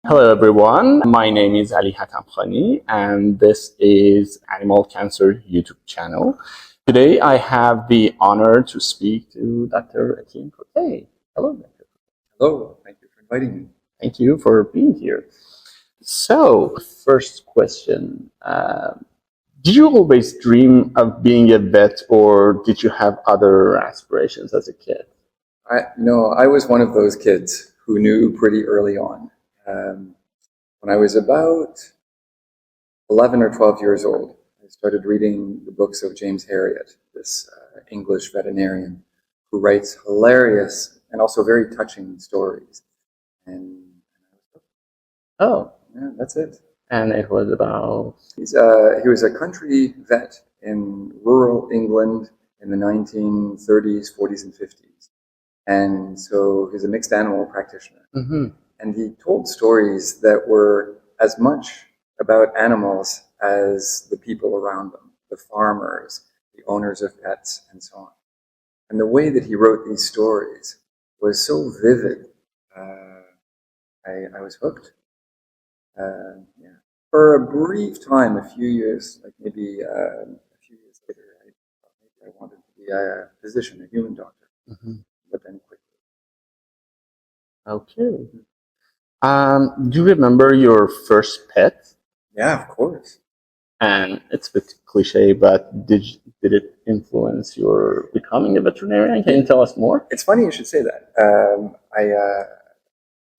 Hello, everyone. My name is Ali Hatam Khani, and this is Animal Cancer YouTube channel. Today, I have the honor to speak to Dr. Etienne Cote. Hello, Dr. Hello, thank you for inviting me. Thank you for being here. So, first question. Did you always dream of being a vet, or did you have other aspirations as a kid? I was one of those kids who knew pretty early on. When I was about 11 or 12 years old, I started reading the books of James Herriot, this English veterinarian who writes hilarious and also very touching stories. And Oh, yeah, that's it. and it was about. He was a country vet in rural England in the 1930s, 40s, and 50s. And so he's a mixed animal practitioner. Mm-hmm. And he told stories that were as much about animals as the people around them, the farmers, the owners of pets, and so on. And the way that he wrote these stories was so vivid. I was hooked. Yeah. For a brief time, a few years, like maybe a few years later, I thought maybe I wanted to be a physician, a human doctor. Mm-hmm. But then quickly. Okay. Do you remember your first pet? Yeah, of course. And it's a bit cliche, but did it influence your becoming a veterinarian? Can you tell us more? It's funny you should say that.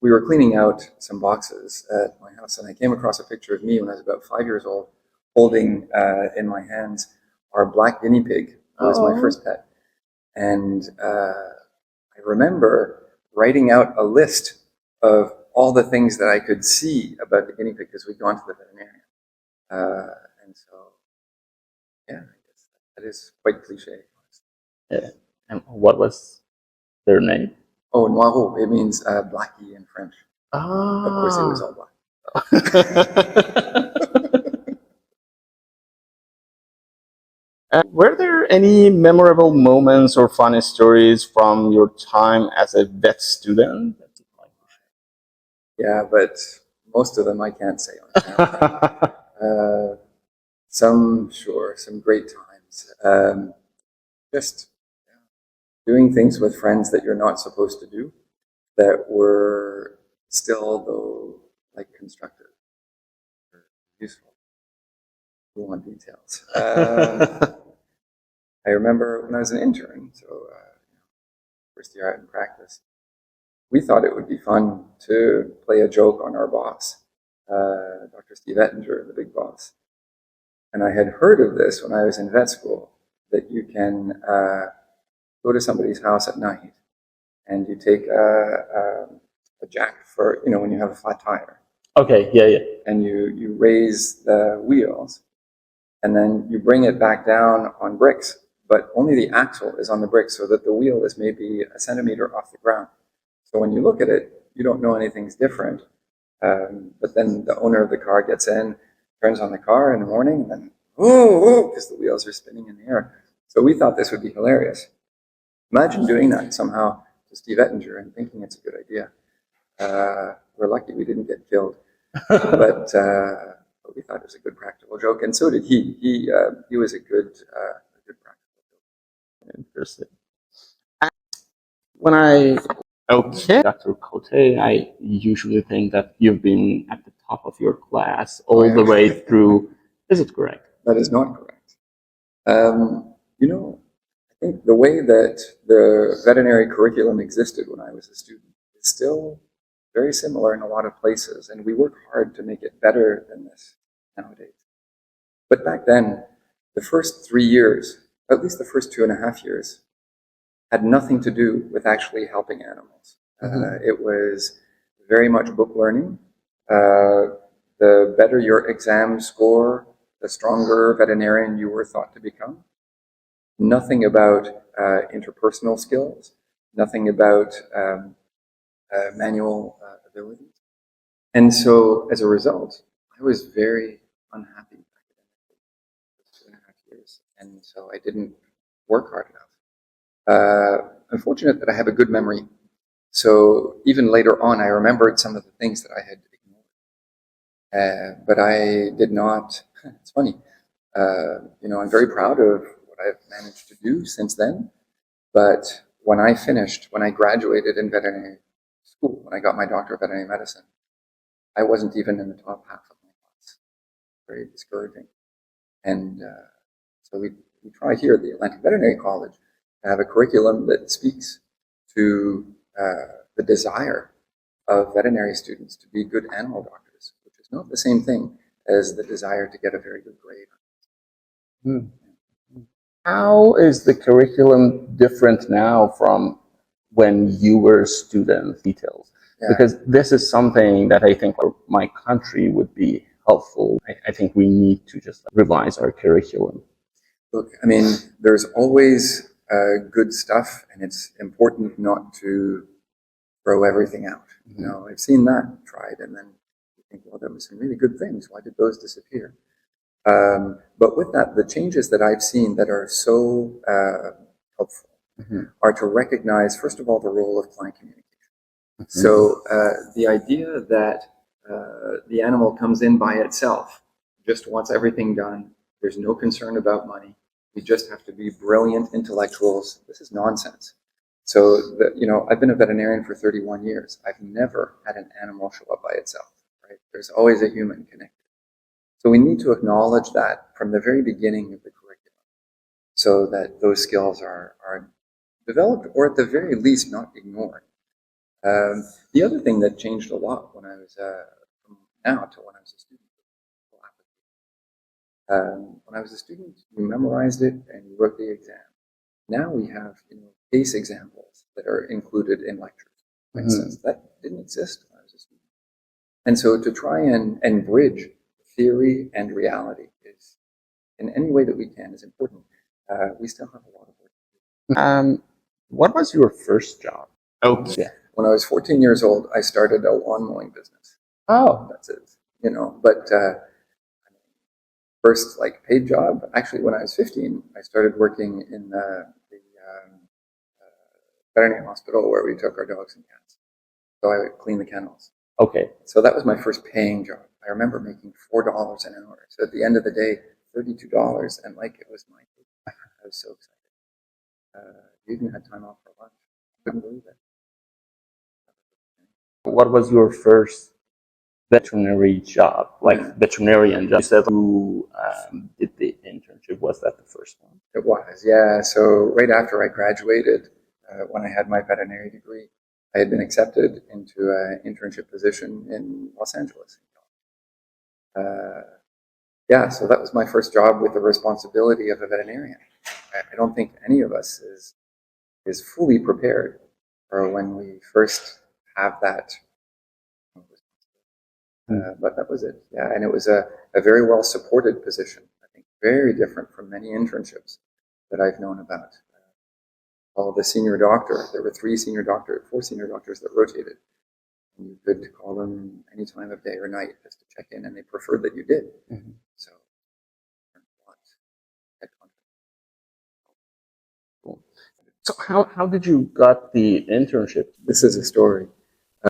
We were cleaning out some boxes at my house, and I came across a picture of me when I was about 5 years old, holding in my hands our black guinea pig, who was my first pet. And I remember writing out a list of all the things that I could see about the guinea pig because we'd gone to the veterinarian. And so, yeah, I guess that is quite cliche. Yeah. And what was their name? Oh, noiro, it means blackie in French. Ah. Of course, it was all black. Were there any memorable moments or funny stories from your time as a vet student? Yeah, but most of them I can't say on camera. Some great times. Just doing things with friends that you're not supposed to do that were still, though, like constructive or useful. We want details. I remember when I was an intern, so first year out in practice, we thought it would be fun to play a joke on our boss, Dr. Steve Ettinger, the big boss. And I had heard of this when I was in vet school, that you can go to somebody's house at night and you take a jack for, when you have a flat tire. Okay, yeah. And you raise the wheels and then you bring it back down on bricks, but only the axle is on the bricks so that the wheel is maybe a centimeter off the ground. So when you look at it, you don't know anything's different. But then the owner of the car gets in, turns on the car in the morning, and then, because the wheels are spinning in the air. So we thought this would be hilarious. Imagine doing that somehow to Steve Ettinger and thinking it's a good idea. We're lucky we didn't get killed. But we thought it was a good practical joke, and so did he. He was a good practical joke. Interesting. Okay, Dr. Cote, I usually think that you've been at the top of your class all the way through. Is it correct? That is not correct. I think the way that the veterinary curriculum existed when I was a student is still very similar in a lot of places, and we work hard to make it better than this nowadays. But back then, the first 3 years, at least the first 2.5 years, had nothing to do with actually helping animals. It was very much book learning. The better your exam score, the stronger veterinarian you were thought to become. Nothing about interpersonal skills, nothing about manual abilities. And so as a result, I was very unhappy academically for 2.5 years. And so I didn't work hard enough. I'm fortunate that I have a good memory. So even later on, I remembered some of the things that I had ignored. But I did not, it's funny, I'm very proud of what I've managed to do since then. But when I graduated in veterinary school, when I got my doctorate of veterinary medicine, I wasn't even in the top half of my class. Very discouraging. And so we try here at the Atlantic Veterinary College to have a curriculum that speaks to the desire of veterinary students to be good animal doctors, which is not the same thing as the desire to get a very good grade. Hmm. How is the curriculum different now from when you were a student? Details. Yeah. Because this is something that I think for my country would be helpful. I think we need to just revise our curriculum. Look, I mean, there's always good stuff, and it's important not to throw everything out. Mm-hmm. I've seen that tried, and then you think, well, there were some really good things. Why did those disappear? But with that, the changes that I've seen that are so helpful are to recognize, first of all, the role of client communication. So the idea that the animal comes in by itself, just wants everything done, there's no concern about money, we just have to be brilliant intellectuals, this is nonsense. So, I've been a veterinarian for 31 years. I've never had an animal show up by itself, right? There's always a human connected. So we need to acknowledge that from the very beginning of the curriculum so that those skills are developed, or at the very least not ignored. The other thing that changed a lot when I was from now to when I was a student. When I was a student, you memorized it and you wrote the exam. Now we have case examples that are included in lectures. For instance, that didn't exist when I was a student. And so to try and bridge theory and reality is, in any way that we can, is important. We still have a lot of work to do. What was your first job? Oh, yeah. When I was 14 years old, I started a lawn mowing business. Oh, That's it. But first paid job. Actually, when I was 15, I started working in the veterinary hospital where we took our dogs and cats. So I would clean the kennels. okay. So that was my first paying job. I remember making $4 an hour. So at the end of the day, $32, and it was my I was so excited. Even had time off for lunch. Couldn't believe it. What was your first veterinary job, veterinarian job? You said you did the internship. Was that the first one? It was, yeah. So right after I graduated, when I had my veterinary degree, I had been accepted into an internship position in Los Angeles. So that was my first job with the responsibility of a veterinarian. I don't think any of us is fully prepared for when we first have that. But that was it. Yeah, and it was a very well supported position. I think very different from many internships that I've known about. All the senior doctor, there were four senior doctors that rotated. And you could call them any time of day or night just to check in, and they preferred that you did. So, cool. So how did you got the internship? This is a story.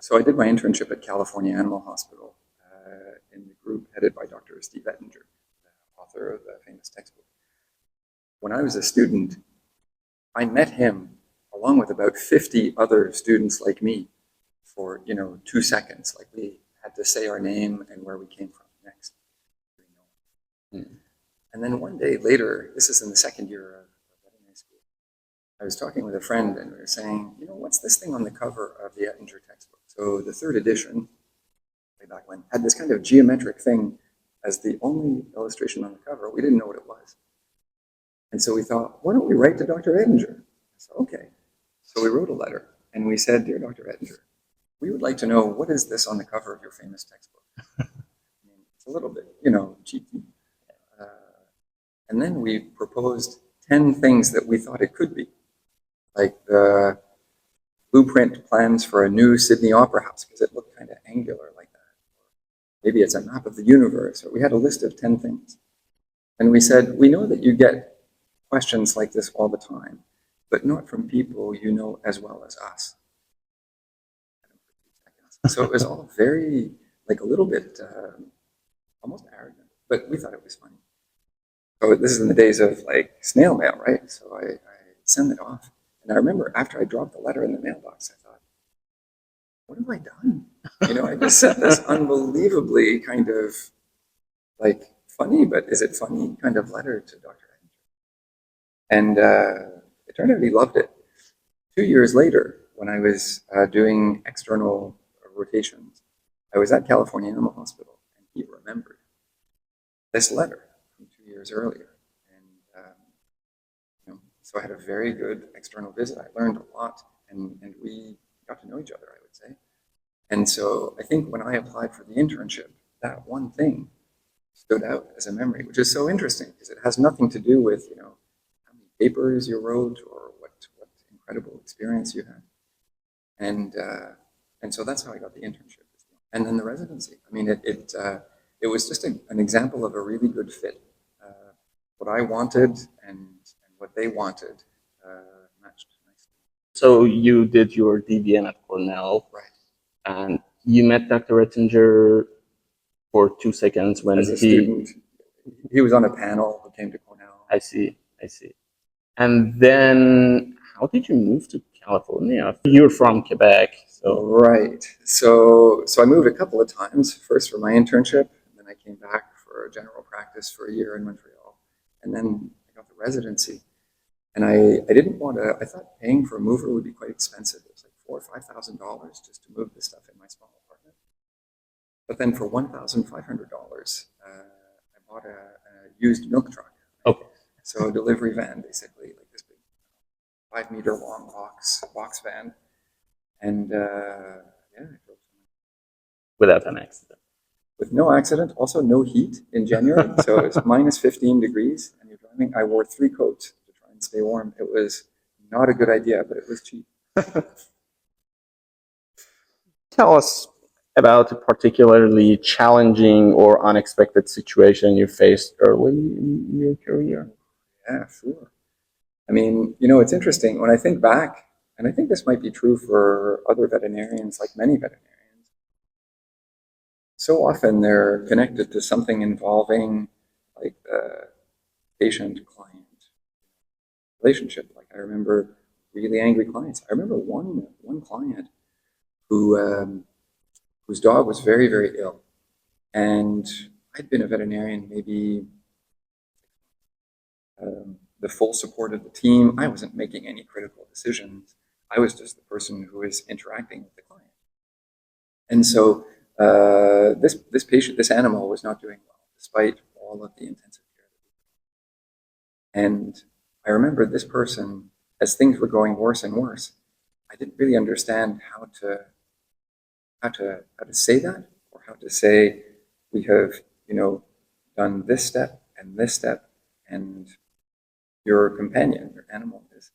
So I did my internship at California Animal Hospital in the group headed by Dr. Steve Ettinger, author of the famous textbook. When I was a student, I met him along with about 50 other students like me for 2 seconds. We had to say our name and where we came from next. And then one day later, this is in the second year of veterinary school, I was talking with a friend and we were saying, what's this thing on the cover of the Ettinger textbook? So the third edition, way back when, had this kind of geometric thing as the only illustration on the cover. We didn't know what it was. And so we thought, why don't we write to Dr. Ettinger? I said, okay. So we wrote a letter and we said, dear Dr. Ettinger, we would like to know, what is this on the cover of your famous textbook? It's a little bit, cheeky. And then we proposed 10 things that we thought it could be, like the blueprint plans for a new Sydney Opera House, because it looked kind of angular like that. Maybe it's a map of the universe. Or we had a list of 10 things. And we said, we know that you get questions like this all the time, but not from people you know as well as us. So it was all very, a little bit almost arrogant, but we thought it was funny. So this is in the days of like snail mail, right? So I send it off. And I remember after I dropped the letter in the mailbox, I thought, what have I done? You know, I just sent this unbelievably kind of like funny, but is it funny kind of letter to Dr. And it turned out he loved it. 2 years later, when I was doing external rotations, I was at California Animal Hospital, and he remembered this letter from 2 years earlier. And so I had a very good external visit. I learned a lot, and we got to know each other, I would say. And so I think when I applied for the internship, that one thing stood out as a memory, which is so interesting because it has nothing to do with, how many papers you wrote or what incredible experience you had. And so that's how I got the internship. And then the residency. I mean, it was just an example of a really good fit. What I wanted and what they wanted matched nicely. So you did your DVN at Cornell, Right. and you met Dr. Rettinger for 2 seconds when As a student, he was on a panel who came to Cornell. I see. And then how did you move to California? You're from Quebec, so Right. So I moved a couple of times. First for my internship, and then I came back for general practice for a year in Montreal, and then I got the residency. And I didn't want to. I thought paying for a mover would be quite expensive. It was like $4,000 or $5,000 just to move the stuff in my small apartment. But then for $1,500, I bought a used milk truck. okay. So a delivery van, basically, like this big 5 meter long box van. And I drove Without an accident. with no accident, also no heat in January. So it's minus 15 degrees and you're driving. I wore 3 coats to try and stay warm. It was not a good idea, but it was cheap. Tell us about a particularly challenging or unexpected situation you faced early in your career. Yeah, sure. I mean, it's interesting when I think back, and I think this might be true for other veterinarians, like many veterinarians. So often they're connected to something involving like the patient-client relationship. Like I remember really angry clients. I remember one client who whose dog was very, very ill, and I'd been a veterinarian maybe the full support of the team. I wasn't making any critical decisions. I was just the person who was interacting with the client. And so this animal was not doing well, despite all of the intensive care. And I remember this person, as things were going worse and worse, I didn't really understand how to say that, or how to say we have done this step, and your companion, your animal, is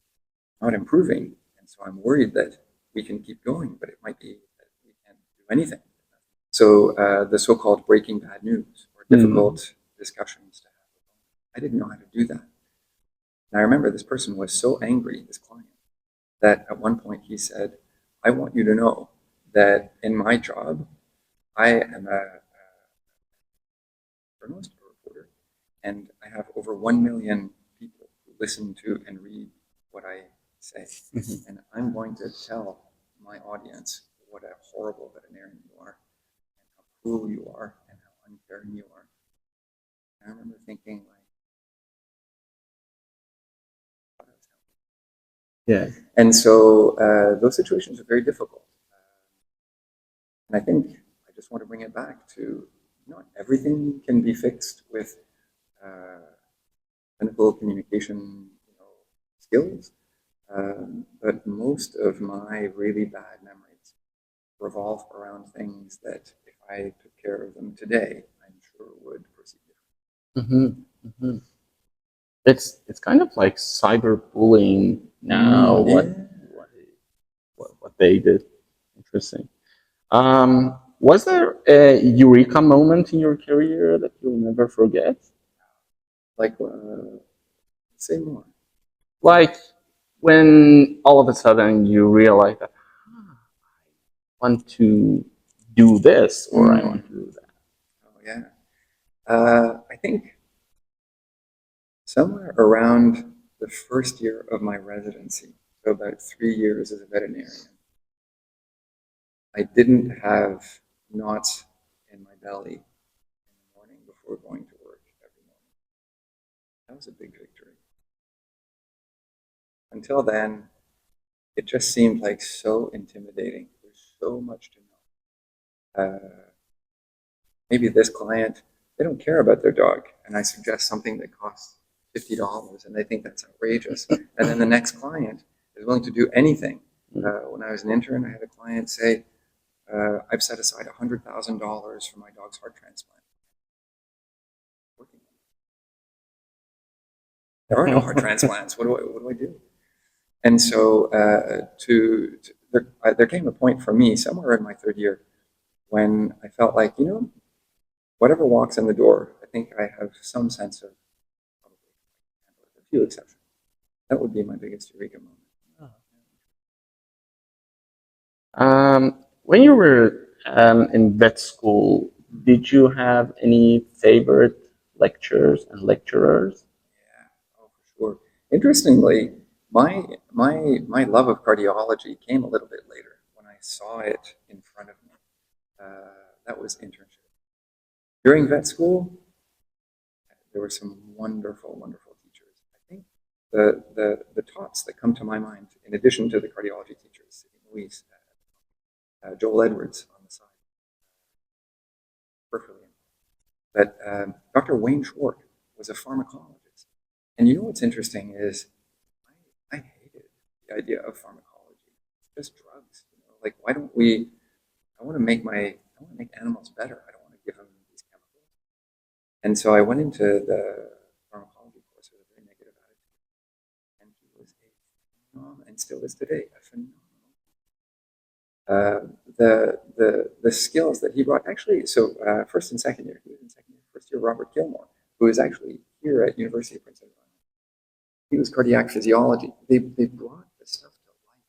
not improving, and so I'm worried that we can keep going, but it might be that we can't do anything. So the so-called breaking bad news, or difficult discussions to have. I didn't know how to do that. And I remember this person was so angry, this client, that at one point he said, I want you to know that in my job, I am a journalist or reporter, and I have over 1 million people who listen to and read what I say. And I'm going to tell my audience what a horrible veterinarian you are, and how cruel you are, and how uncaring you are. And I remember thinking, Yeah. And so those situations are very difficult. And I think I just want to bring it back to not everything can be fixed with clinical communication skills, but most of my really bad memories revolve around things that if I took care of them today, I'm sure would proceed differently. It's kind of like cyberbullying now. What they did. Interesting. Was there a eureka moment in your career that you'll never forget? Like, say more. Like when all of a sudden you realize that I want to do this, or I want to do that. Oh yeah. I think somewhere around the first year of my residency, so about 3 years as a veterinarian, I didn't have knots in my belly in the morning before going to work every morning. That was a big victory. Until then, it just seemed like so intimidating. There's so much to know. Maybe this client, they don't care about their dog, and I suggest something that costs $50, and they think that's outrageous. And then the next client is willing to do anything. When I was an intern, I had a client say, I've set aside $100,000 for my dog's heart transplant. There are no heart transplants. What do I do? And so there came a point for me somewhere in my third year when I felt like, whatever walks in the door, I think I have some sense of, with a few exceptions. That would be my biggest eureka moment. When you were in vet school, did you have any favorite lectures and lecturers? Yeah, oh, for sure. Interestingly, my love of cardiology came a little bit later when I saw it in front of me. That was internship. During vet school, there were some wonderful, wonderful teachers. I think the tops that come to my mind, in addition to the cardiology teachers, Louise, Joel Edwards on the side, peripherally. But Dr. Wayne Schwartz was a pharmacologist. And you know what's interesting is I hated the idea of pharmacology. It's just drugs. Like, why don't we, I want to make animals better. I don't want to give them these chemicals. And so I went into the pharmacology course with a very negative attitude. And he was a phenomenal, and still is today, a phenomenal. The skills that he brought, actually, so first and second year, he was in second year. First year, Robert Gilmore, who is actually here at University of Prince Edward Island. He was cardiac physiology. They brought the stuff to life.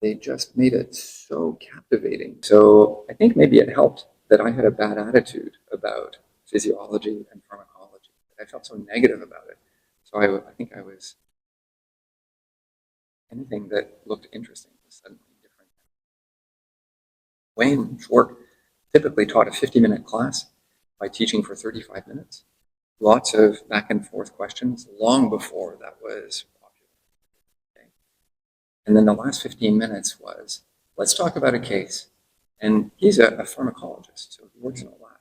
They just made it so captivating. So I think maybe it helped that I had a bad attitude about physiology and pharmacology. I felt so negative about it. So I think I was, anything that looked interesting was suddenly different. Wayne Schwartz typically taught a 50-minute class by teaching for 35 minutes. Lots of back and forth questions long before that was popular. Okay. And then the last 15 minutes was, let's talk about a case. And he's a pharmacologist, so he works in a lab.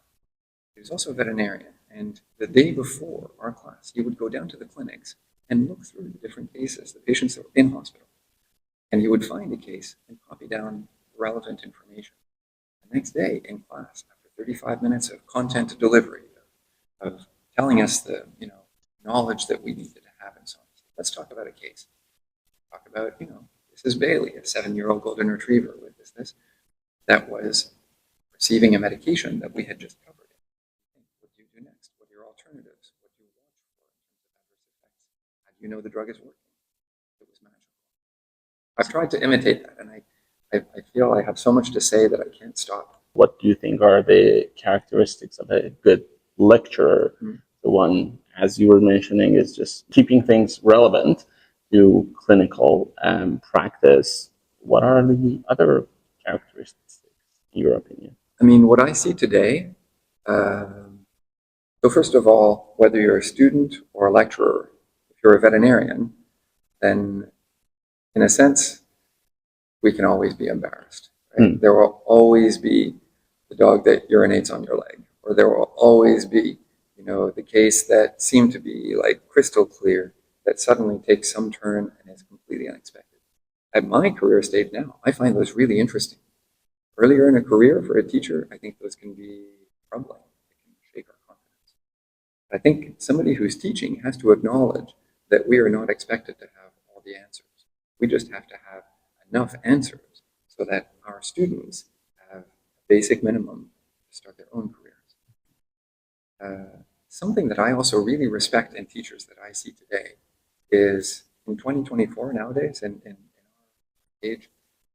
He was also a veterinarian. And the day before our class, he would go down to the clinics and look through the different cases, the patients that were in hospital. And he would find a case and copy down relevant information. The next day in class, after 35 minutes of content delivery, of telling us the knowledge that we needed to have and so on. Let's talk about a case. Talk about, this is Bailey, a 7-year-old golden retriever with this that was receiving a medication that we had just covered. What do you do next? What are your alternatives? What do you watch for in terms of adverse effects? How do you know the drug is working? It was magical. I've tried to imitate that, and I feel I have so much to say that I can't stop. What do you think are the characteristics of a good lecturer? The one, as you were mentioning, is just keeping things relevant to clinical practice. What are the other characteristics, in your opinion? I mean, what I see today, so first of all, whether you're a student or a lecturer, if you're a veterinarian, then in a sense, we can always be embarrassed. Right? There will always be the dog that urinates on your leg, or there will always be the case that seemed to be like crystal clear that suddenly takes some turn and is completely unexpected. At my career stage now, I find those really interesting. Earlier in a career for a teacher, I think those can be troubling. They can shake our confidence. I think somebody who's teaching has to acknowledge that we are not expected to have all the answers. We just have to have enough answers so that our students have a basic minimum to start their own careers. Something that I also really respect in teachers that I see today is in 2024 nowadays, in our age,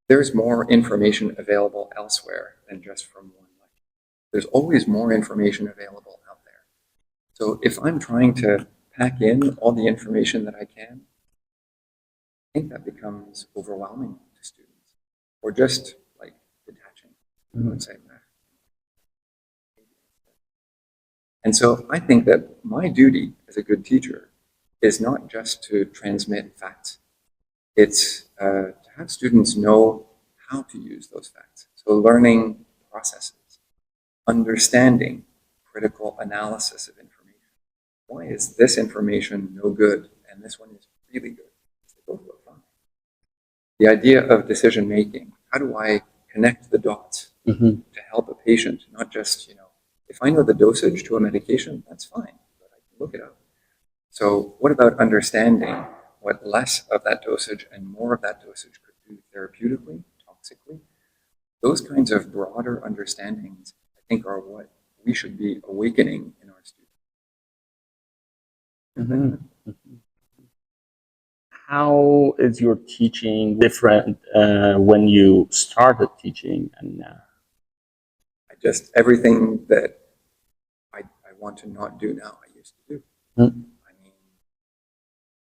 there's more information available elsewhere than just from one lecture. There's always more information available out there. So if I'm trying to pack in all the information that I can, I think that becomes overwhelming to students, or just like detaching. I would say, "Nah." And so I think that my duty as a good teacher is not just to transmit facts. It's to have students know how to use those facts. So learning processes, understanding critical analysis of information. Why is this information no good and this one is really good? They both look fine. The idea of decision making. How do I connect the dots Mm-hmm. to help a patient? Not just, if I know the dosage to a medication, that's fine, but I can look it up. So what about understanding what less of that dosage and more of that dosage could do therapeutically, toxically? Those kinds of broader understandings, I think, are what we should be awakening in our students. Mm-hmm. How is your teaching different when you started teaching and now? Everything that I want to not do now, I used to do. Mm-hmm.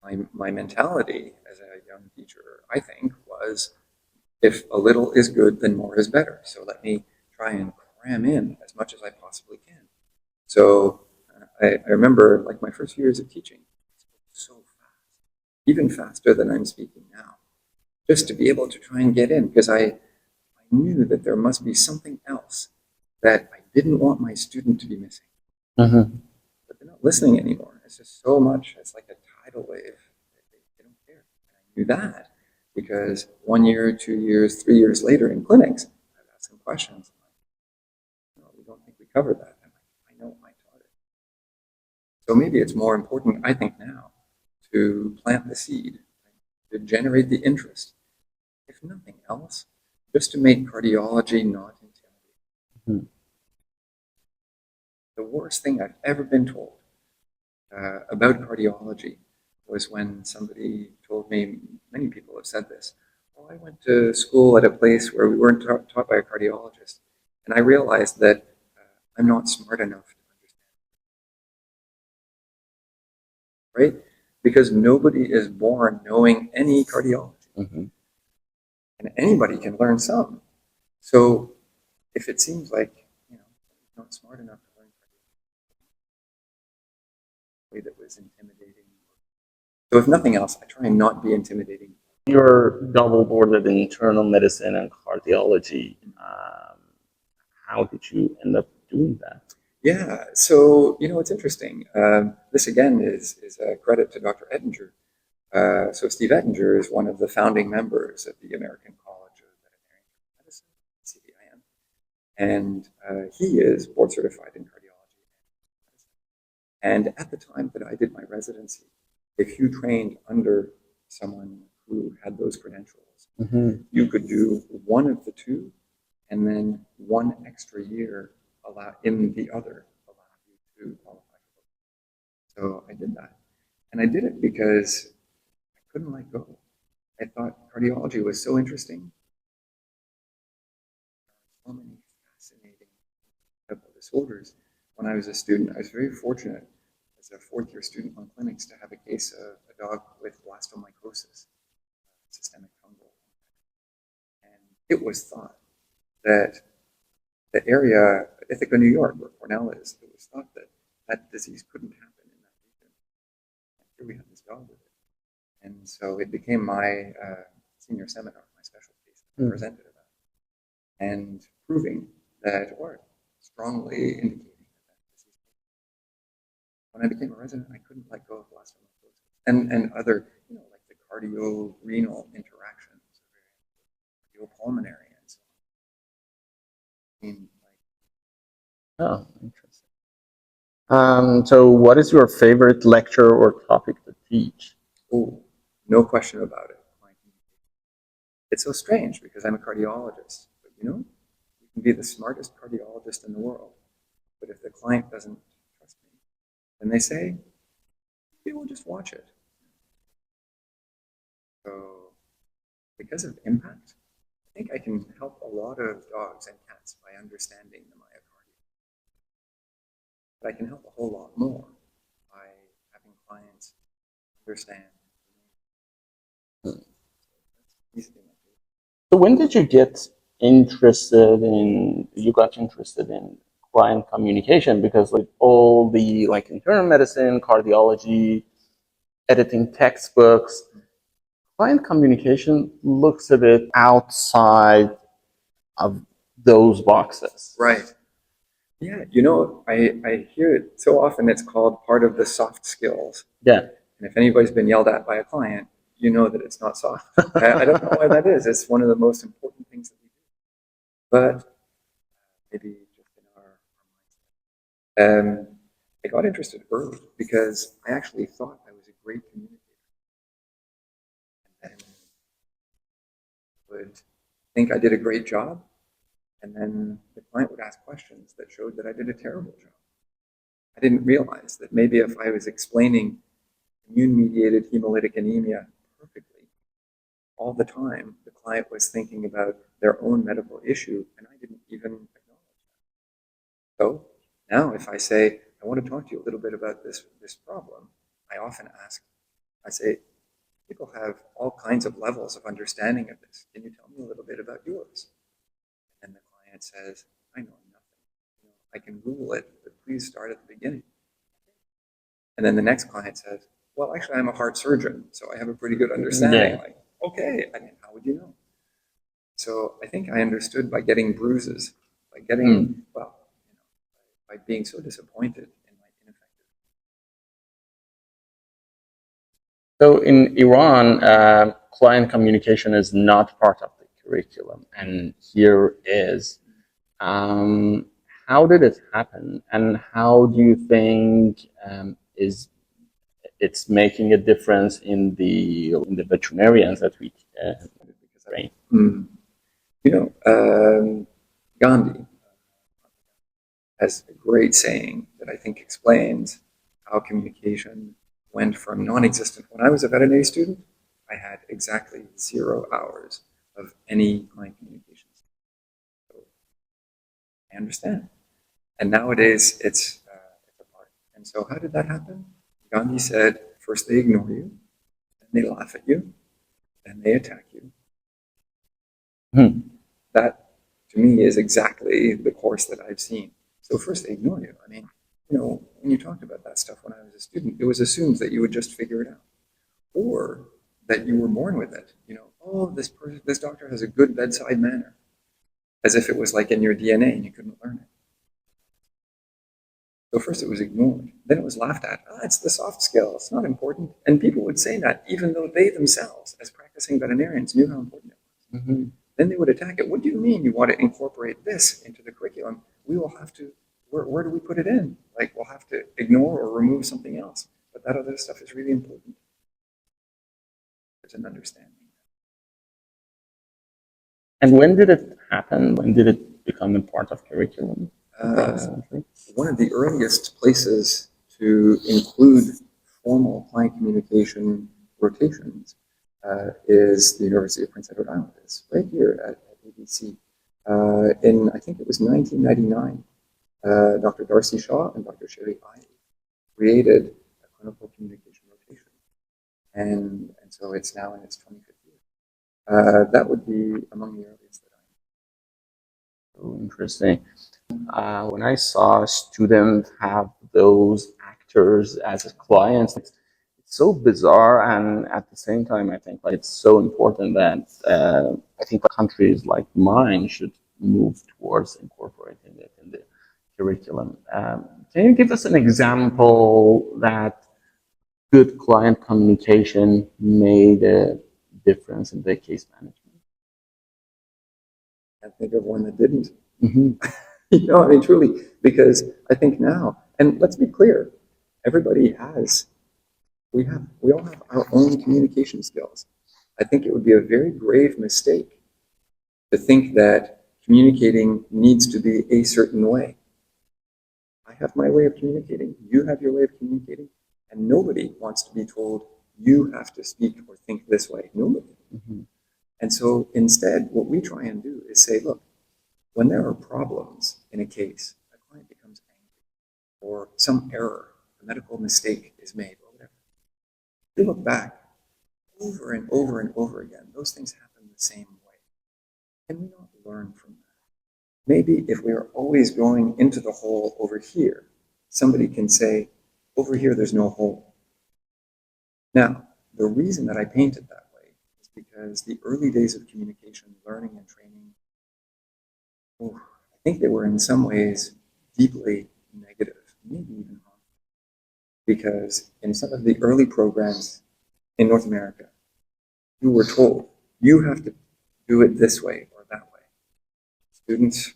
I mean, my mentality as a young teacher, I think, was if a little is good, then more is better. So let me try and cram in as much as I possibly can. So I remember like my first years of teaching, I spoke so fast, even faster than I'm speaking now, just to be able to try and get in, because I knew that there must be something else that I didn't want my student to be missing. Mm-hmm. But they're not listening anymore. It's just so much. It's like a tidal wave. They don't care. And I knew that because 1 year, 2 years, 3 years later in clinics, I've asked them questions. I'm like, no, we don't think we covered that. I'm like, I know, I taught it. So maybe it's more important, I think now, to plant the seed, to generate the interest, if nothing else, just to make cardiology not intimidating. Mm-hmm. The worst thing I've ever been told about cardiology was when somebody told me, many people have said this, oh, I went to school at a place where we weren't taught by a cardiologist. And I realized that I'm not smart enough to understand, right? Because nobody is born knowing any cardiology. Mm-hmm. And anybody can learn some. So if it seems like, not smart enough to learn cardiology, way that was intimidating. So if nothing else, I try and not be intimidating. You're double boarded in internal medicine and cardiology. How did you end up doing that? Yeah, so it's interesting. This again is a credit to Dr. Ettinger. So Steve Ettinger is one of the founding members of the American College of Veterinary Medicine, CVIM, and he is board certified in cardiology. And at the time that I did my residency, if you trained under someone who had those credentials, Mm-hmm. you could do one of the two, and then 1 extra year in the other allow you to qualify for both. So I did that. And I did it because I couldn't let go. I thought cardiology was so interesting. So many fascinating medical disorders. When I was a student, I was very fortunate as a fourth-year student on clinics to have a case of a dog with blastomycosis, systemic fungal. And it was thought that the area, Ithaca, New York, where Cornell is, it was thought that that disease couldn't happen in that region. And here we had this dog with it. And so it became my senior seminar, my special piece, I presented about it, and proving that, or strongly indicating that disease. When I became a resident, I couldn't let go of blastomycosis and other, like the cardio-renal interactions, cardiopulmonary, and so on. Oh, interesting. So what is your favorite lecture or topic to teach? Oh, no question about it. It's so strange because I'm a cardiologist, but you can be the smartest cardiologist in the world, but if the client doesn't trust me, then they say, we will just watch it. So because of impact, I think I can help a lot of dogs and cats by understanding the myocardium. But I can help a whole lot more understand. So when did you get you got interested in client communication? Because like all the like internal medicine, cardiology, editing textbooks, client communication looks a bit outside of those boxes. Right. Yeah, I hear it so often. It's called part of the soft skills. Yeah. And if anybody's been yelled at by a client, you know that it's not soft. I don't know why that is. It's one of the most important things that we do. But maybe just in our mindset. I got interested early because I actually thought I was a great communicator. And would think I did a great job. And then the client would ask questions that showed that I did a terrible job. I didn't realize that maybe if I was explaining immune-mediated hemolytic anemia perfectly all the time, the client was thinking about their own medical issue, and I didn't even acknowledge that. So now if I say, I want to talk to you a little bit about this problem, I often I say, people have all kinds of levels of understanding of this. Can you tell me a little bit about yours? And the client says, I know nothing. I can Google it, but please start at the beginning. And then the next client says, well, actually, I'm a heart surgeon, so I have a pretty good understanding. Yeah. Like, okay, I mean, how would you know? So I think I understood by getting bruises, by getting, by being so disappointed in my ineffective. So in Iran, client communication is not part of the curriculum, and here is. How did it happen, and how do you think is it's making a difference in the veterinarians that we train? Gandhi has a great saying that I think explains how communication went from non-existent. When I was a veterinary student, I had exactly 0 hours of any client communication. So I understand. And nowadays, it's a part. And so how did that happen? Gandhi said, first they ignore you, then they laugh at you, then they attack you. That, to me, is exactly the course that I've seen. So first they ignore you. I mean, when you talked about that stuff when I was a student, it was assumed that you would just figure it out, or that you were born with it. Oh, this doctor has a good bedside manner, as if it was like in your DNA and you couldn't learn it. So first it was ignored, then it was laughed at. It's the soft skill, it's not important. And people would say that even though they themselves, as practicing veterinarians, knew how important it was. Then they would attack it. What do you mean you want to incorporate this into the curriculum? We will have to, where do we put it in? Like, we'll have to ignore or remove something else. But that other stuff is really important. There's an understanding. And when did it happen? When did it become a part of curriculum? One of the earliest places to include formal client communication rotations is the University of Prince Edward Island. It's right here at ABC. I think it was 1999, Dr. Darcy Shaw and Dr. Sherry Ai created a clinical communication rotation. And so it's now in its 25th year. That would be among the earliest that I know. So interesting. When I saw students have those actors as clients, it's so bizarre, and at the same time, I think it's so important that I think countries like mine should move towards incorporating it in the curriculum. Can you give us an example that good client communication made a difference in the case management? I think of one that didn't. I mean, truly, because I think now, and let's be clear, we all have our own communication skills. I think it would be a very grave mistake to think that communicating needs to be a certain way. I have my way of communicating, you have your way of communicating, and nobody wants to be told you have to speak or think this way. Nobody. And so instead, what we try and do is say, look, when there are problems in a case, a client becomes angry, or some error, a medical mistake is made, or whatever. you look back over and over and over again, those things happen the same way. Can we not learn from that? Maybe if we are always going into the hole over here, somebody can say, over here there's no hole. Now, the reason that I paint it that way is because the early days of communication, learning and training, I think they were in some ways deeply negative, maybe even harmful. Because in some of the early programs in North America, you were told, you have to do it this way or that way. Students,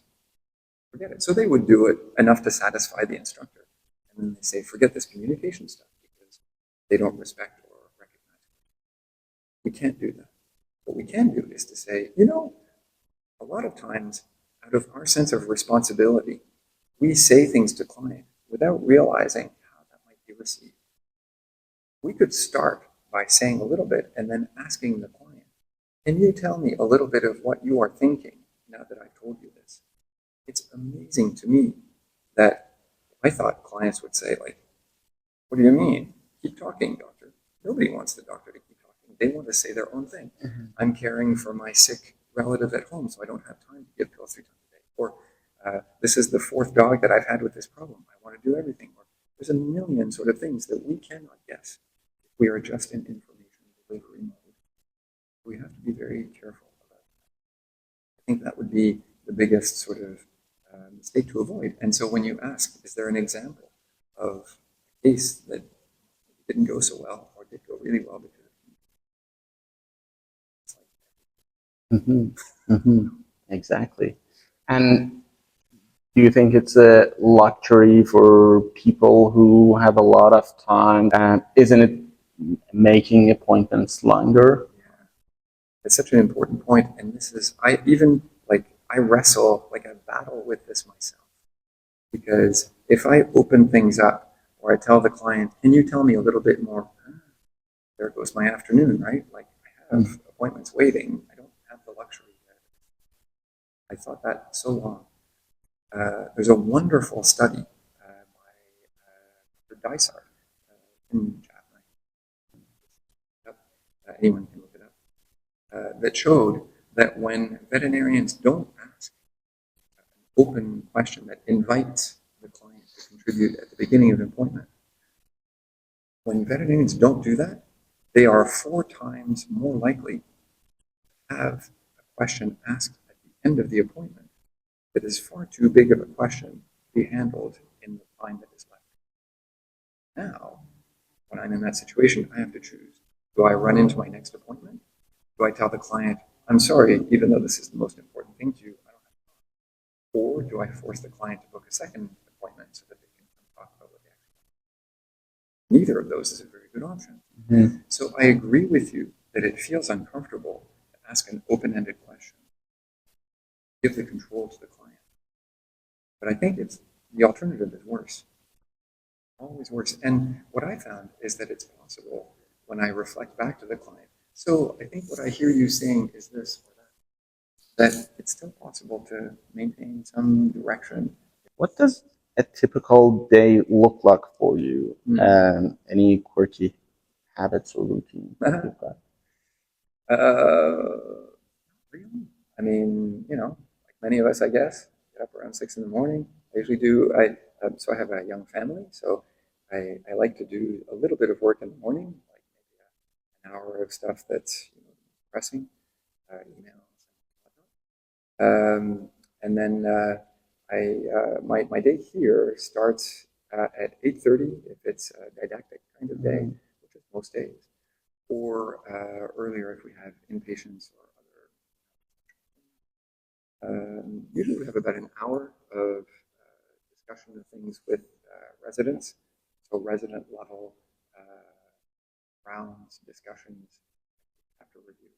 forget it. So they would do it enough to satisfy the instructor. And then they say, forget this communication stuff because they don't respect or recognize it. We can't do that. What we can do is to say, a lot of times, out of our sense of responsibility, we say things to client without realizing how that might be received. We could start by saying a little bit and then asking the client, can you tell me a little bit of what you are thinking now that I've told you this? It's amazing to me that I thought clients would say, like, what do you mean? Keep talking, doctor. Nobody wants the doctor to keep talking. They want to say their own thing. Mm-hmm. I'm caring for my sick relative at home, so I don't have time to give pills 3 times a day. Or this is the 4th dog that I've had with this problem. I want to do everything. Or there's a million sort of things that we cannot guess if we are just in information delivery mode. We have to be very careful about that. I think that would be the biggest sort of mistake to avoid. And so when you ask, is there an example of a case that didn't go so well or did go really well because Exactly. And do you think it's a luxury for people who have a lot of time? And isn't it making appointments longer? Yeah. It's such an important point. And this is, I wrestle, like I battle with this myself. Because if I open things up or I tell the client, can you tell me a little bit more? There goes my afternoon, right? Like I have appointments waiting. I don't have the luxury yet. I thought that so long. There's a wonderful study by Dr. Dysart in Japan. Anyone can look it up. That showed that when veterinarians don't ask an open question that invites the client to contribute at the beginning of an appointment, when veterinarians don't do that, they are 4 times more likely to have a question asked at the end of the appointment that is far too big of a question to be handled in the time that is left. Now, when I'm in that situation, I have to choose. Do I run into my next appointment? Do I tell the client, I'm sorry, even though this is the most important thing to you, I don't have time? Or do I force the client to book a second appointment so that they can talk about what they actually want? Neither of those is a very good option. Mm-hmm. So I agree with you that it feels uncomfortable to ask an open-ended question. Give the control to the client. But I think the alternative is worse. Always worse. And what I found is that it's possible when I reflect back to the client. So I think what I hear you saying is this or that it's still possible to maintain some direction. What does a typical day look like for you? Any quirky habits or routines that you've got? Really? I mean, like many of us, I guess, get up around 6 in the morning. I usually do, so I have a young family, so I like to do a little bit of work in the morning, like maybe an hour of stuff that's pressing, emails and whatnot. And then my day here starts at 8:30 if it's a didactic kind of day, which is most days, or earlier if we have inpatients or other. Usually we have about an hour of discussion of things with residents, so resident level rounds, discussions after review.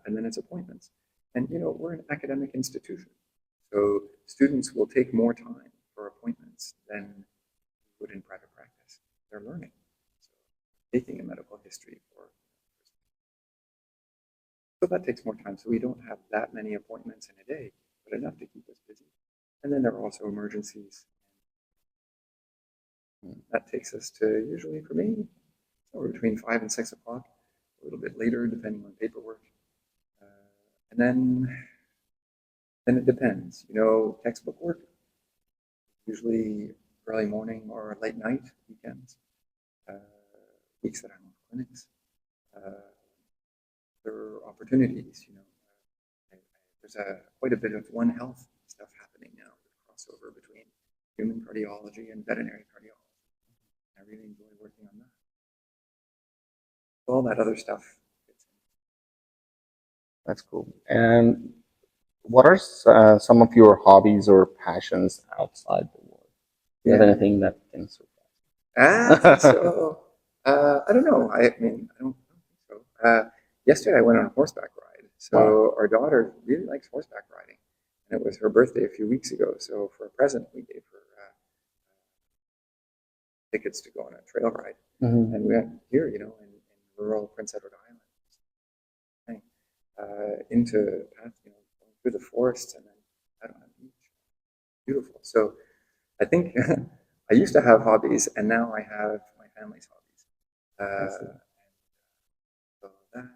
And then it's appointments. And we're an academic institution, so students will take more time for appointments than would in private practice. They're learning. So taking a medical history so that takes more time. So we don't have that many appointments in a day, but enough to keep us busy. And then there are also emergencies. That takes us to, usually for me, somewhere between 5 and 6 o'clock, a little bit later depending on paperwork. And then it depends. Textbook work, usually early morning or late night, weekends, weeks that I'm on clinics. There are opportunities, there's quite a bit of One Health stuff happening now, the crossover between human cardiology and veterinary cardiology. I really enjoy working on that. All that other stuff. That's cool. And what are some of your hobbies or passions outside the work? Do you have anything that can surprise? So I don't know. I mean, I don't think so. Yesterday I went on a horseback ride. So Wow. our daughter really likes horseback riding, and it was her birthday a few weeks ago. So for a present, we gave her tickets to go on a trail ride, Mhm. and we went here, in rural Prince Edward Island, into going through the forests and then out on a beach. Beautiful. So I think I used to have hobbies, and now I have my family's hobbies. So that,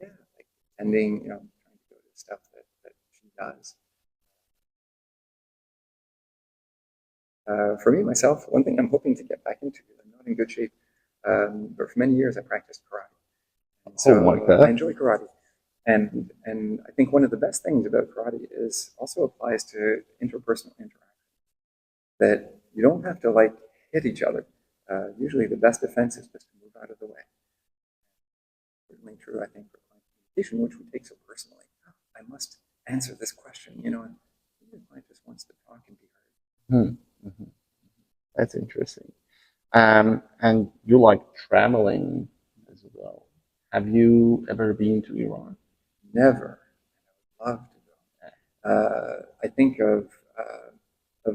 yeah, like attending, trying to go to stuff that she does. For me, myself, one thing I'm hoping to get back into, I'm not in good shape, but for many years I practiced karate. And so Oh my God. I enjoy karate. And I think one of the best things about karate is also applies to interpersonal interaction. That you don't have to hit each other. Usually the best defense is just to move out of the way. Certainly true, I think, for client communication, which we take so personally. I must answer this question, and the client just wants to talk and be heard. Mhm. That's interesting. And you like traveling as well. Have you ever been to Iran? Never. I would love to go. I think of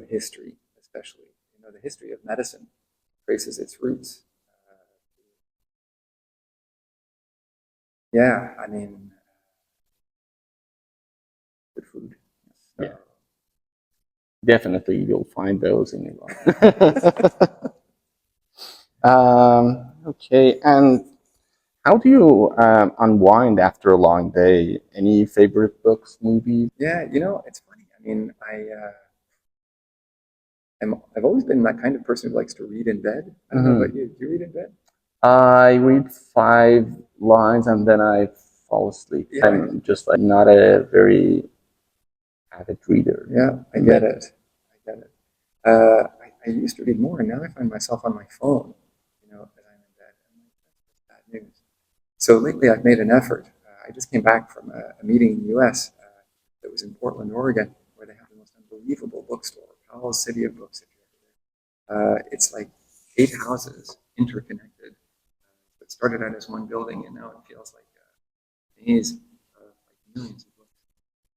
history, especially. The history of medicine traces its roots. Yeah, I mean, good food. So, Yeah, definitely you'll find those in Iran. Okay, and how do you unwind after a long day? Any favorite books, movies? yeah, it's funny. I mean, I've always been that kind of person who likes to read in bed. I don't know about you. Do you read in bed? I read 5 lines and then I fall asleep. Yeah, I'm just like not a very avid reader. yeah, I get it. I get it. I used to read more, and now I find myself on my phone, as I'm in bed. I'm like, that's bad news. So lately, I've made an effort. I just came back from a meeting in the U.S. That was in Portland, Oregon, where they have the most unbelievable bookstore, Powell's City of Books. If you're ever there, it's like 8 houses interconnected. It started out as one building, and now it feels like a maze of millions of books.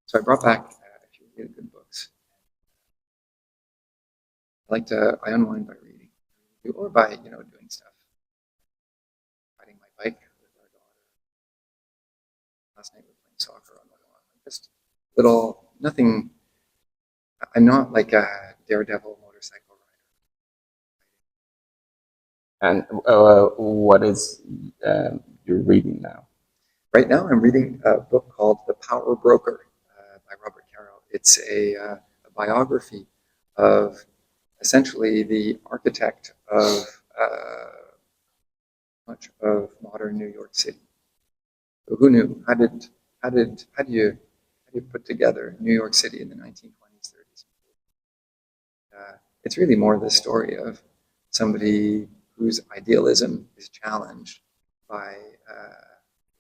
So I brought back a few really good books. I unwind by reading, or by doing stuff, riding my bike with our daughter. Last night we were playing soccer on the lawn. Just little, nothing. I'm not like a daredevil motorcycle rider. And what is you're reading now? Right now, I'm reading a book called The Power Broker by Robert Caro. It's a biography of essentially the architect of much of modern New York City. So who knew? How do you put together New York City in the 1920s, 30s? It's really more the story of somebody whose idealism is challenged by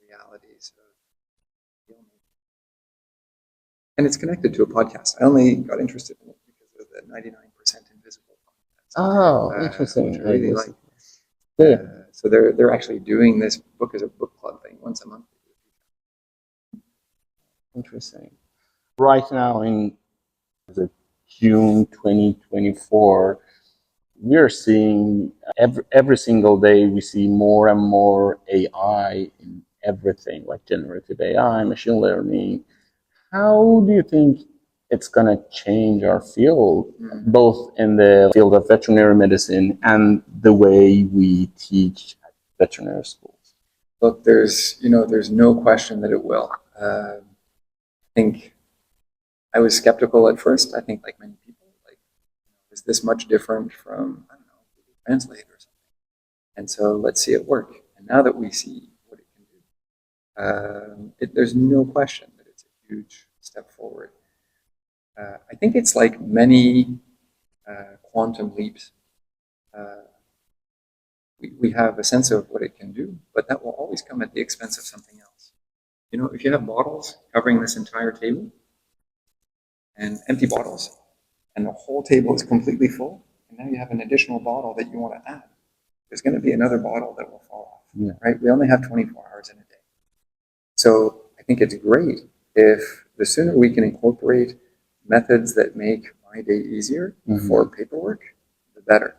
realities of filmmaking. And it's connected to a podcast. I only got interested in it because of the 99% Invisible podcast. Oh, interesting. Which I really like. Yeah. So they're actually doing this book as a book club thing once a month. Interesting. Right now in June 2024, we're seeing every single day we see more and more AI in everything, like generative AI, machine learning. How do you think it's going to change our field, both in the field of veterinary medicine and the way we teach at veterinary schools? Look, there's no question that it will. I think I was skeptical at first. I think like many people, like, is this much different from, I don't know, Google Translate or something? And so let's see it work. And now that we see what it can do, there's no question that it's a huge step forward. I think it's like many quantum leaps. We have a sense of what it can do, but that will always come at the expense of something else. You know, if you have bottles covering this entire table and empty bottles, and the whole table is completely full, and now you have an additional bottle that you want to add, there's going to be another bottle that will fall off, Yeah. right? We only have 24 hours in a day. So I think it's great if the sooner we can incorporate methods that make my day easier for paperwork, the better.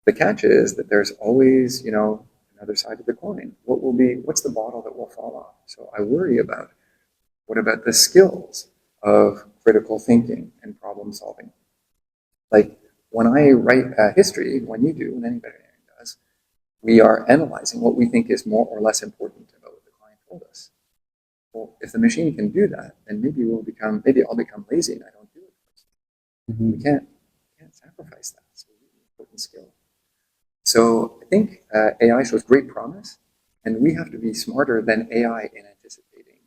The catch is that there's always, another side of the coin. What's the bottle that will fall off? So I worry about, what about the skills of critical thinking and problem solving? Like when I write history, when you do, and anybody does, we are analyzing what we think is more or less important about what the client told us. Well, if the machine can do that, then maybe I'll become lazy and I don't do it. We can't sacrifice that. It's a really important skill. So I think AI shows great promise, and we have to be smarter than AI in anticipating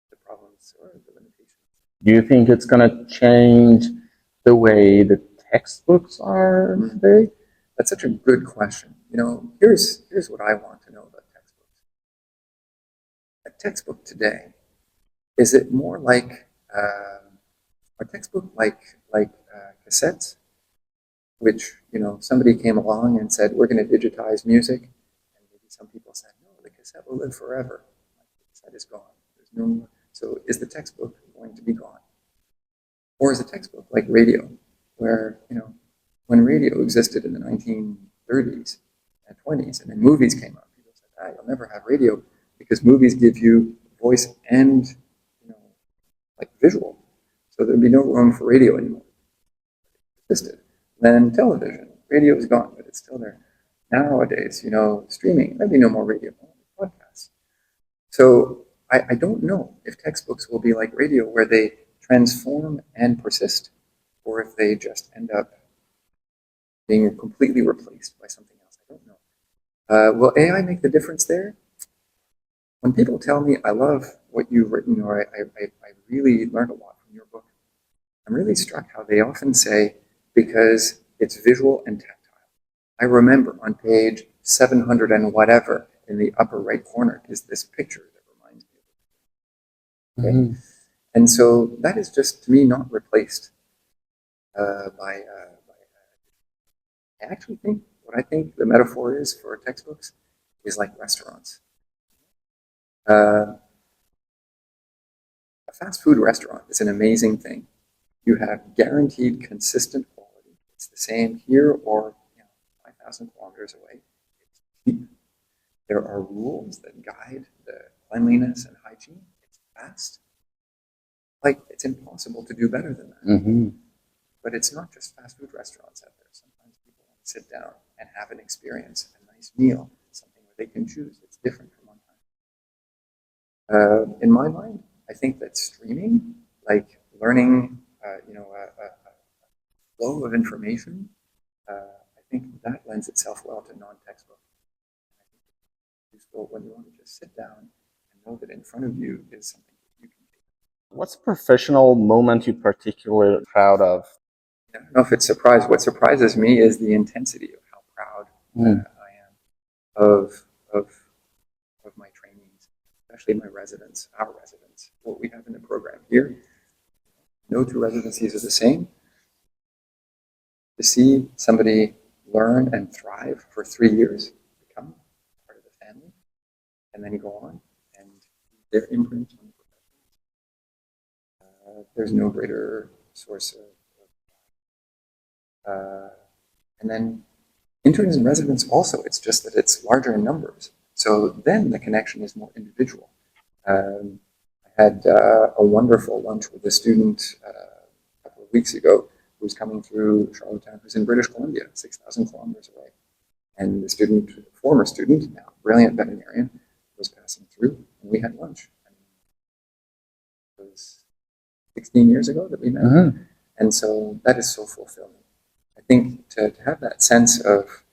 the problems or the limitations. Do you think it's going to change the way the textbooks are today? That's such a good question. Here's what I want to know about textbooks. A textbook today, is it more like a textbook like cassettes, which somebody came along and said, we're going to digitize music, and maybe some people said, no, the cassette will live forever. The cassette is gone. There's no more. So is the textbook going to be gone? Or is a textbook like radio, where when radio existed in the 1930s and 20s, and then movies came up, people said, you'll never have radio because movies give you voice and like visual, so there'd be no room for radio anymore. It existed. Then television, radio is gone, but it's still there. Nowadays, streaming, there'd be no more radio, only podcasts. So I don't know if textbooks will be like radio, where they transform and persist, or if they just end up being completely replaced by something else. I don't know. Will AI make the difference there? When people tell me, I love what you've written, or I really learned a lot from your book, I'm really struck how they often say, because it's visual and tactile. I remember on page 700 and whatever, in the upper right corner, is this picture that reminds me of it. Okay? And so that is just, to me, not replaced by I actually think, what I think the metaphor is for textbooks is like restaurants. A fast food restaurant is an amazing thing. You have guaranteed consistent quality. It's the same here or 5,000 kilometers away. It's cheap. There are rules that guide the cleanliness and hygiene. It's fast. Like, it's impossible to do better than that. But it's not just fast food restaurants out there. Sometimes people want to sit down and have an experience, a nice meal, something where they can choose. It's different from one time. In my mind, I think that streaming, like learning, a flow of information, I think that lends itself well to non-textbook. I think it's useful when you want to just sit down and know that in front of you is something that you can take. What's a professional moment you're particularly proud of? I don't know if it's surprised. What surprises me is the intensity of how proud I am of my trainees, especially my residents, our residents. What we have in the program here, no two residencies are the same. To see somebody learn and thrive for 3 years, become part of the family, and then go on and their imprint on the profession. There's no greater source of and then interns and residents also, it's just that it's larger in numbers. So then the connection is more individual. I had a wonderful lunch with a student a couple of weeks ago who's coming through Charlottetown, who's in British Columbia, 6,000 kilometers away. And the student, former student, now brilliant veterinarian, was passing through, and we had lunch. And it was 16 years ago that we met. Mhm. And so that is so fulfilling. I think to have that sense of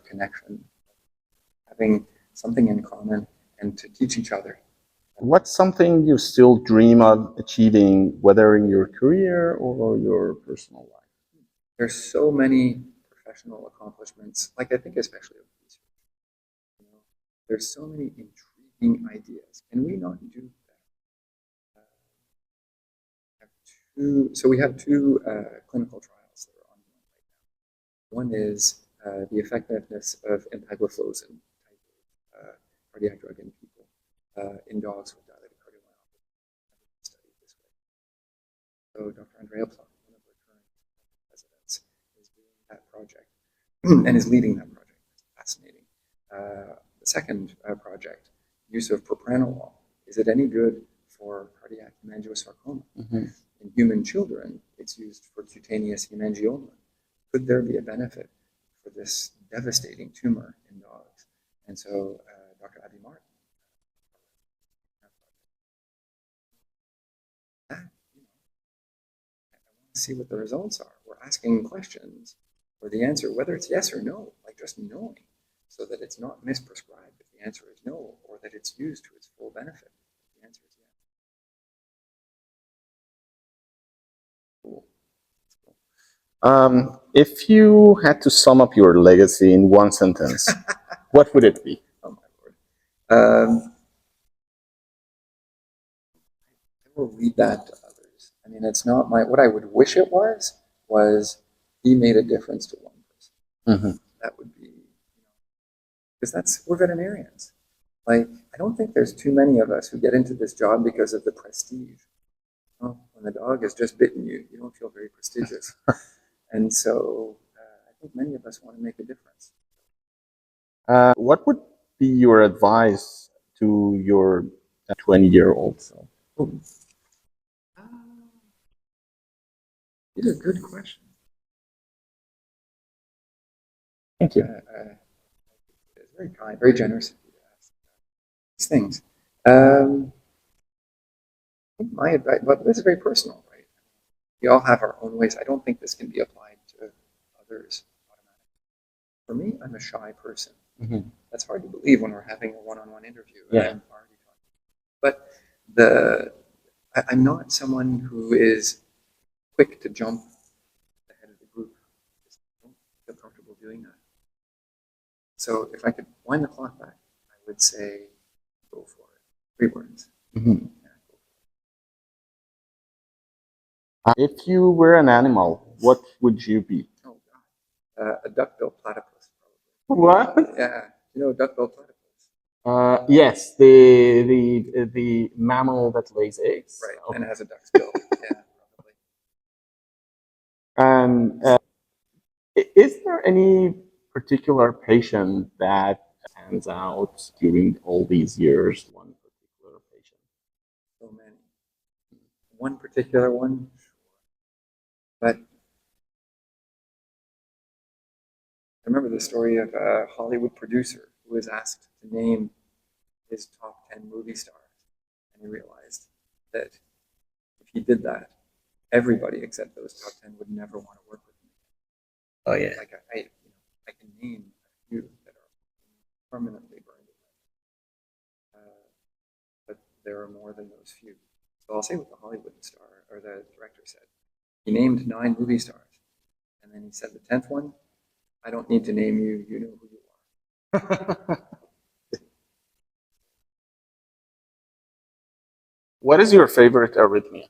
connection, having something in common, and to teach each other. What's something you still dream of achieving, whether in your career or your personal life? There's so many professional accomplishments, like I think especially with research. You know, there's so many intriguing ideas. Can we not do that? So we have two clinical trials that are ongoing right now. One is the effectiveness of empagliflozin, cardiac drug in people, in dogs with dilated cardiomyopathy. Studied this way. So Dr. Andrea Plum, one of our current residents, is doing that project and is leading that project. It's fascinating. The second project, use of propranolol. Is it any good for cardiac hemangiosarcoma? Mm-hmm. In human children, it's used for cutaneous hemangioma. Could there be a benefit for this devastating tumor in dogs? And so Dr. Abby Martin, that, you know, I want to see what the results are. We're asking questions for the answer, whether it's yes or no, like just knowing, so that it's not misprescribed if the answer is no, or that it's used to its full benefit if the answer is yes. Cool. If you had to sum up your legacy in one sentence, what would it be? Oh my lord. I will leave that to others. I mean, it's not what I would wish it was he made a difference to one person. Mm-hmm. That would be, because we're veterinarians. Like, I don't think there's too many of us who get into this job because of the prestige. Well, when the dog has just bitten you, you don't feel very prestigious. And so I think many of us want to make a difference. What would be your advice to your 20-year-old self? Ooh. These are good questions. Thank you. It's very kind, very generous of you to ask these things. I think my advice, but this is very personal, right? We all have our own ways. I don't think this can be applied to others automatically. For me, I'm a shy person. Mm-hmm. That's hard to believe when we're having a one-on-one interview. Yeah. I'm already talking. But I'm not someone who is quick to jump ahead of the group. I just don't feel comfortable doing that. So if I could wind the clock back, I would say, go for it. 3 words. Mm-hmm. If you were an animal, what would you be? Oh God, a duck-billed platypus, probably. What? Yeah, you know, duck-billed platypus. Yes, the mammal that lays eggs. Right, Okay. and it has a duck's bill. Yeah, probably. And is there any particular patient that stands out during all these years? One particular patient? So many. One particular one, but I remember the story of a Hollywood producer who was asked to name his top 10 movie stars, and he realized that if he did that, everybody except those top 10 would never want to work with him. Oh yeah. Like I can name a few that are permanently burned in, but there are more than those few. So I'll say what the Hollywood star or the director said. He named 9 movie stars, and then he said the 10th one, I don't need to name you. You know who you are. What is your favorite arrhythmia?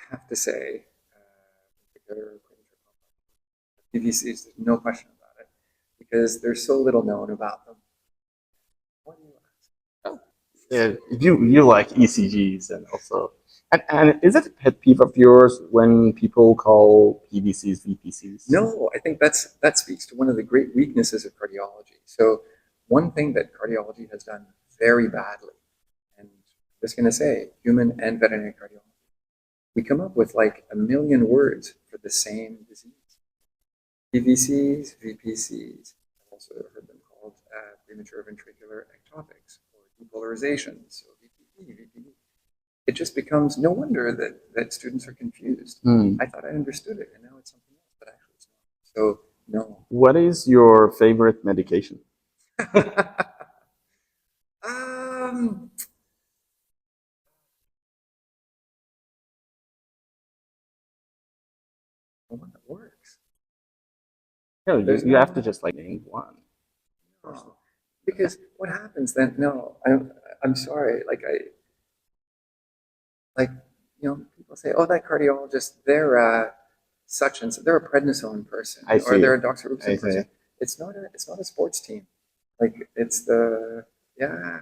I have to say, PVCs, there's no question about it, because there's so little known about them. What do you ask? You like ECGs and also and is it a pet peeve of yours when people call PVCs VPCs? No, I think that speaks to one of the great weaknesses of cardiology. So one thing that cardiology has done very badly, and I'm just going to say, human and veterinary cardiology, we come up with like 1 million words for the same disease. PVCs, VPCs. I've also heard them called premature ventricular ectopics or depolarizations. So VPP, VPD. It just becomes no wonder that students are confused. I thought I understood it, and now it's something else, but actually it's not. So no. What is your favorite medication? um, the one that works. No, There's you no have to one. just like name one. No. Because what happens then? No, I'm sorry. Like, people say, oh, that cardiologist, they're such and such, they're a prednisone person, I or see. they're a doxorubicin I see. person. It's not a sports team. Like, yeah.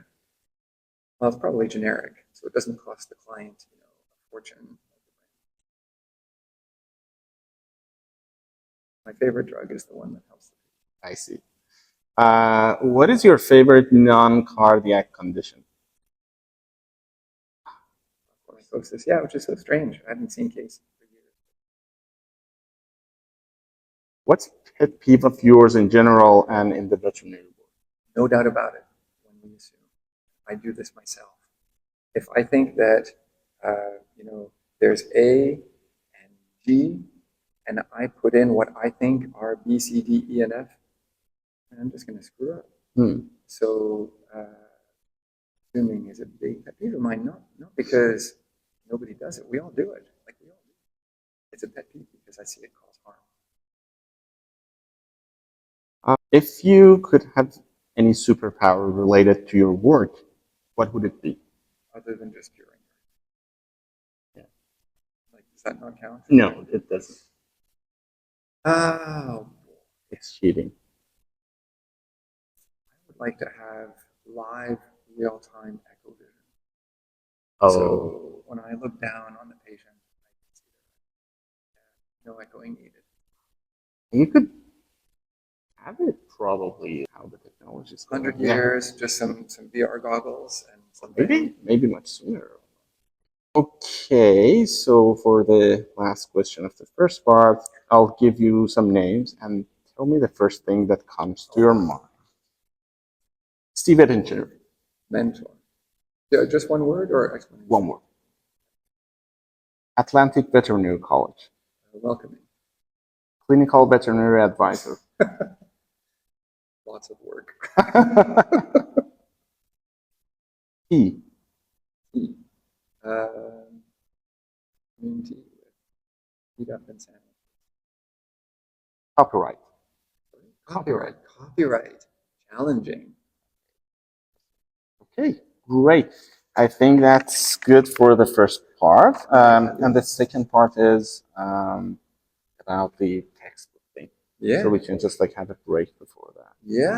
Well, it's probably generic, so it doesn't cost the client, a fortune. My favorite drug is the one that helps. I see. What is your favorite non-cardiac condition? Psychosis, yeah, which is so strange. I haven't seen cases for years. What's a pet peeve of yours in general and in the veterinary world? No doubt about it. When we assume, I do this myself. If I think that, there's A and G, and I put in what I think are B, C, D, E, and F, and I'm just going to screw up. So, assuming is a big pet peeve of mine, not because nobody does it. We all do it. Like we all do. It's a pet peeve because I see it cause harm. If you could have any superpower related to your work, what would it be? Other than just curing. Yeah. Like, does that not count? No, it doesn't. Oh, It's cheating. I would like to have live, real-time echo vision. Oh, So when I look down on the patient, I can see that no echoing needed. you could have it probably how the technology is going. 100 years, just some VR goggles and something. Maybe much sooner. Okay, so for the last question of the first part, I'll give you some names and tell me the first thing that comes to your mind. Steve Ettinger. Mentor. Yeah, just one word or explanation? One word. Atlantic Veterinary College. Welcoming. Clinical Veterinary Advisor. Lots of work. T. Community with Heat Up and Sandwich. Copyright. Copyright. Challenging. Okay, great. I think that's good for the first part. And the second part is about the textbook thing. Yeah. So we can just like have a break before that. Yeah.